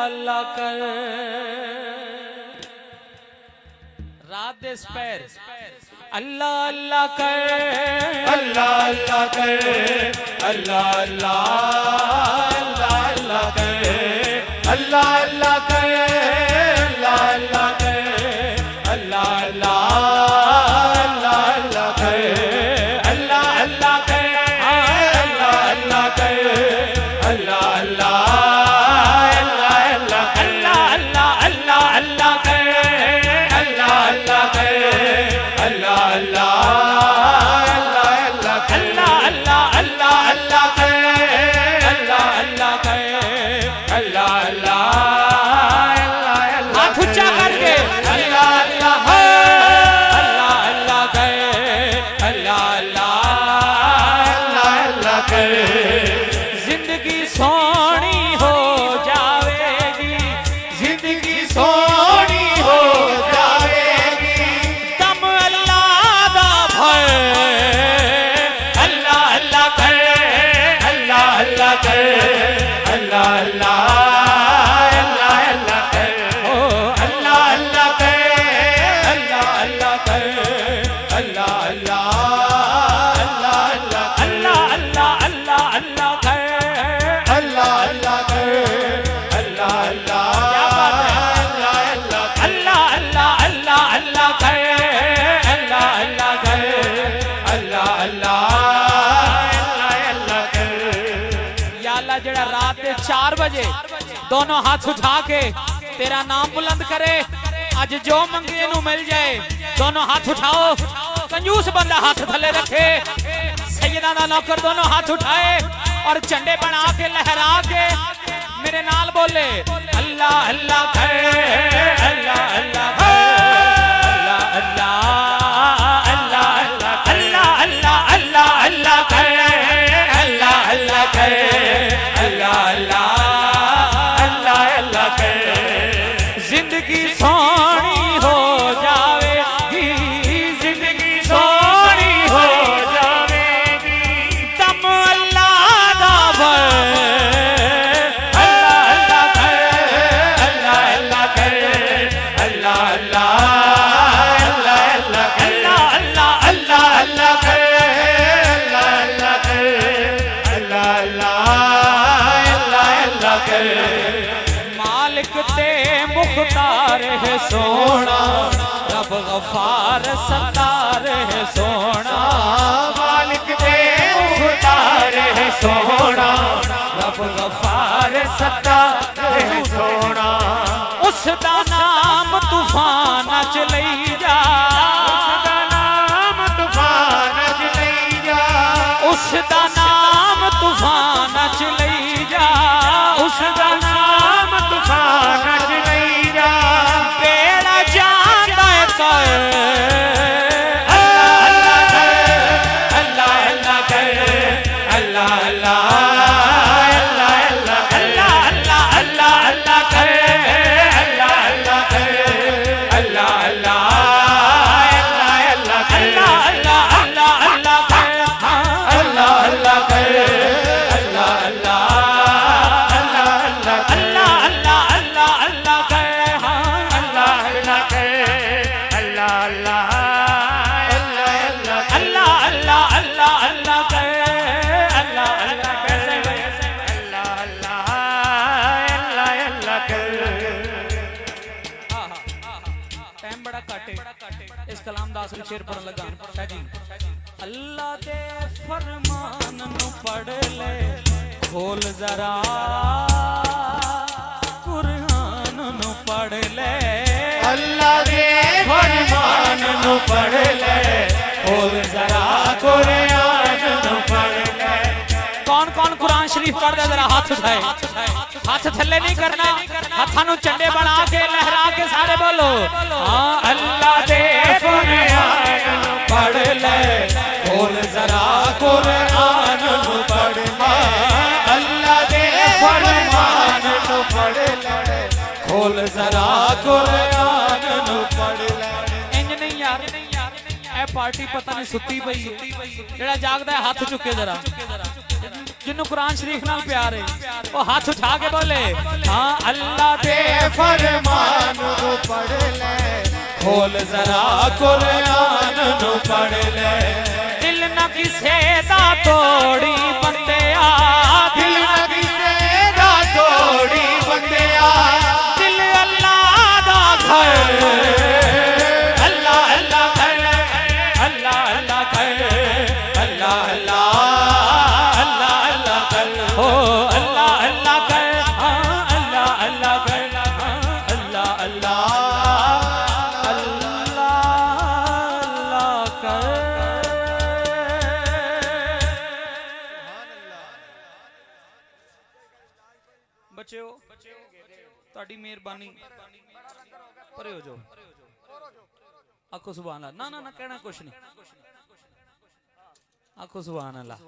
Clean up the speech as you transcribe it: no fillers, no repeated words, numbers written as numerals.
अल्लाह कर रात दे पैर अल्लाह अल्लाह कर अल्लाह अल्लाह कर अल्लाह अल्लाह अल्लाह अल्लाह कर अल्लाह अल्लाह कर अल्लाह अल्लाह कर अल्लाह अल्लाह अल्लाह अल्लाह कर अल्लाह अल्लाह कर अल्लाह अल्लाह कर अल्लाह अल्लाह अल्लाह अल्लाह अल्लाह अल्लाह अल्लाह कर अल्लाह अल्लाह कर अल्लाह अल्लाह जिंदगी सोनी हो जावेगी जिंदगी सोनी हो जावेगी दम अल्लाह दा भय अल्लाह अल्लाह कर अल्लाह अल्लाह कर अल्लाह अल्लाह अल्लाह अल्लाह कर ओ अल्लाह अल्लाह कर अल्लाह अल्लाह कर अल्लाह अल्लाह जड़ा रात के 4 बजे दोनों हाथ उठा के तेरा नाम बुलंद करे आज जो मंगे नू मिल जाए दोनों हाथ उठाओ कंजूस बंदा हाथ थले रखे सैयदा दा नौकर दोनों हाथ उठाए और झंडे बना के लहरा के मेरे नाल बोले अल्लाह अल्लाह कर अल्लाह अल्लाह अल्लाह अल्लाह अल्लाह अल्लाह अल्लाह अल्लाह कर अल्लाह अल्लाह कर अल्लाह अल्लाह अल्लाह अल्लाह कर जिंदगी सोनी हो जावेगी जिंदगी सोनी हो जावेगी दम अल्लाह दा भय अल्लाह अल्लाह कर अल्लाह अल्लाह कर अल्लाह अल्लाह अल्लाह अल्लाह अल्लाह अल्लाह अल्लाह कर अल्लाह अल्लाह कर अल्लाह अल्लाह कर मालिक ते मुख्तार है सोना रब गफार सत्तार है सोना मालिक दे मुख्तार है सोना रब गफार सत्तार है सोना उसदा नाम तूफान च लई जा उसदा नाम तूफान च लई जा उसदा नाम तूफान च लई जा उसदा नाम तूफान च लई जा बेड़ा जांदा कर अल्लाह अल्लाह कर अल्लाह अल्लाह कर अल्लाह अल्लाह अल्लाह अल्लाह अल्लाह अल्लाह अल्लाह कर अल्लाह अल्लाह कर अल्लाह अल्लाह अल्लाह अल्लाह कर अल्लाह अल्लाह अल्लाह कर अल्लाह अल्लाह अल्लाह अल्लाह अल्लाह अल्लाह अल्लाह कर अल्लाह अल्लाह कर अल्लाह अल्लाह अल्लाह अल्लाह अल्लाह अल्लाह कर अल्लाह अल्लाह कर अल्लाह अल्लाह अल्लाह कर टाइम बड़ा काटे इस कलाम दा असली शेर पढ़न लगा शाह जी अल्लाह दे फरमान नु पढ़ ले खोल जरा कुरान नु पढ़ ले अल्लाह दे फरमान नु पढ़ ले और जरा कुरान नु पढ़ ले कौन कौन कुरान शरीफ पढ़ दे जरा हाथ उठाए हाथ थल्ले नहीं करना हाथां नु झंडे बना के लहरा के सारे बोलो हां अल्लाह दे कुरान नु पढ़ ले और जरा कुरान नु पढ़ ले अल्लाह दे फरमान नु पढ़ ले खोल जरा कुरान नु पढ़ ले इंज नहीं यार ए पार्टी पता नहीं सुती पई जेड़ा जागदा है हाथ चुके जरा जिन्हों कुरान शरीफ नाल प्यार है वो हाथ उठा के बोले हाँ अल्लाह दे फरमान नु पढ़ ले खोल जरा कुरान नु पढ़ ले दिल न किसे दा तोड़ी बंदिया दिल न किसे दा तोड़ी बंदिया दिल अल्लाह दा घर अल्लाह अल्लाह कर अल्लाह अल्लाह कर अल्लाह अल्लाह अल्लाह अल्लाह कर हो अल्लाह अल्लाह कर हाँ अल्लाह अल्लाह कर हाँ अल्लाह अल्लाह बच्चों ताड़ी मेहरबानी परे हो जाओ आखो सुभान अल्लाह ना ना ना कहना कुछ नहीं आखो सुभान अल्लाह